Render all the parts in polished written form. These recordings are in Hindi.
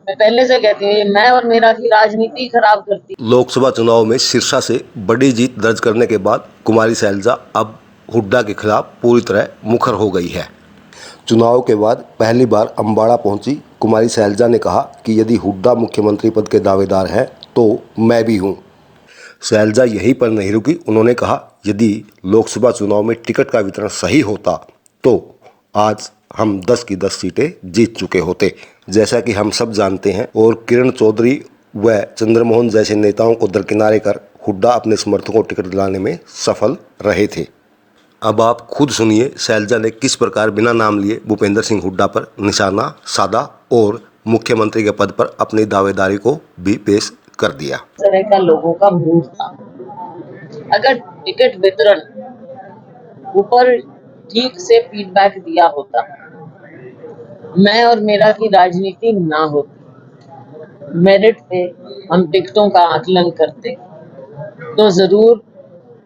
मैं पहले से कहती हूँ, ये मैं और मेरा की राजनीति खराब करती है। लोकसभा चुनाव में सिरसा से बड़ी जीत दर्ज करने के बाद कुमारी शैलजा अब हुड्डा के खिलाफ पूरी तरह मुखर हो गई है। चुनाव के बाद पहली बार अम्बाड़ा पहुंची कुमारी शैलजा ने कहा कि यदि हुड्डा मुख्यमंत्री पद के दावेदार हैं तो मैं भी हूं। शैलजा यहीं पर नहीं रुकी, उन्होंने कहा यदि लोकसभा चुनाव में टिकट का वितरण सही होता तो आज हम 10 की 10 सीटें जीत चुके होते, जैसा कि हम सब जानते हैं। और किरण चौधरी व चंद्रमोहन जैसे नेताओं को दरकिनारे कर हुड्डा अपने समर्थकों को टिकट दिलाने में सफल रहे थे। अब आप खुद सुनिए शैलजा ने किस प्रकार बिना नाम लिए भूपेंद्र सिंह हुड्डा पर निशाना साधा और मुख्यमंत्री के पद पर अपनी दावेदारी को भी पेश कर दिया। इस तरह का लोगों का मूड था। अगर टिकट वितरण ऊपर ठीक से फीडबैक दिया होता, मैं और मेरा की राजनीति ना होती, मेरिट पे हम टिकटों का आकलन करते, तो जरूर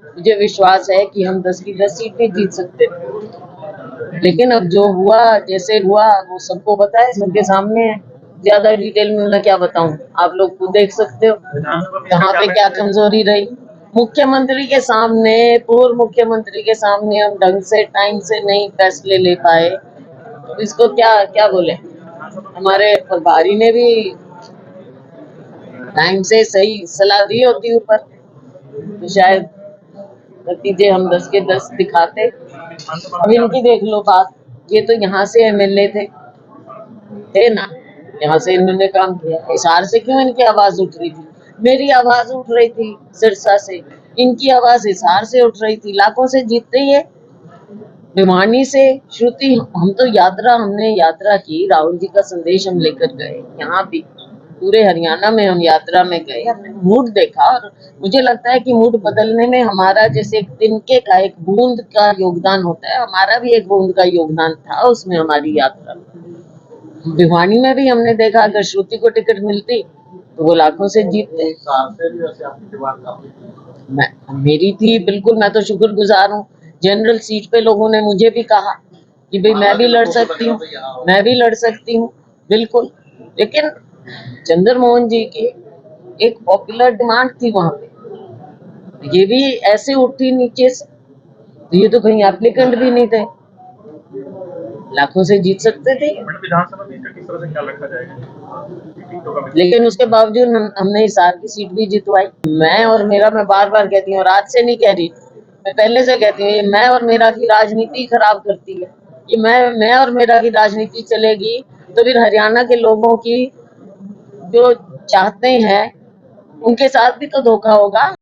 मुझे विश्वास है कि हम 10 की 10 सीटें जीत सकते थे। लेकिन अब जो हुआ, जैसे हुआ, वो सबको पता है, सबके सामने है। ज्यादा डिटेल में मैं क्या बताऊं, आप लोग खुद देख सकते हो कहाँ पे क्या कमजोरी रही। मुख्यमंत्री के सामने, पूर्व मुख्यमंत्री के सामने हम ढंग से टाइम से नहीं फैसले ले पाए, तो इसको क्या क्या बोले। हमारे प्रभारी ने भी टाइम से सही सलाह दी होती ऊपर, तो शायद नतीजे हम 10 के 10 दिखाते। अब इनकी देख लो बात, ये तो यहाँ से एमएलए थे ना, यहाँ से इन्होंने काम किया। हिसार से क्यों इनकी आवाज उठ रही थी? मेरी आवाज उठ रही थी सिरसा से, इनकी आवाज हिसार से उठ रही थी। लाखों से जीतते ही है। भिवानी से श्रुति, हमने यात्रा की, राहुल जी का संदेश हम लेकर गए। यहाँ भी पूरे हरियाणा में हम यात्रा में गए, हमने मूड देखा और मुझे लगता है कि मूड बदलने में हमारा जैसे एक तिनके का, एक बूंद का योगदान होता है, हमारा भी एक बूंद का योगदान था उसमें हमारी यात्रा में। भिवानी में भी हमने देखा अगर श्रुति को टिकट मिलती तो वो लाखों से जीतते। मेरी थी बिल्कुल, मैं तो शुक्रगुजार हूँ। जनरल सीट पे लोगों ने मुझे भी कहा कि भाई मैं भी लड़ सकती हूँ, मैं भी लड़ सकती हूँ, बिल्कुल। लेकिन चंद्रमोहन जी की एक पॉपुलर डिमांड थी वहां पे, ये भी ऐसे उठी नीचे से, तो ये तो कहीं एप्लीकेंट भी नहीं थे, लाखों से जीत सकते थे। विधानसभा में किस तरह से ख्याल रखा जाएगा? लेकिन उसके बावजूद हमने हिसार की सीट भी जितवाई। मैं और मेरा, मैं बार बार कहती हूँ और आज से नहीं कह रही, मैं पहले से कहती हूँ, ये मैं और मेरा की राजनीति खराब करती है। ये मैं और मेरा की राजनीति चलेगी तो फिर हरियाणा के लोगों की जो चाहते हैं उनके साथ भी तो धोखा होगा।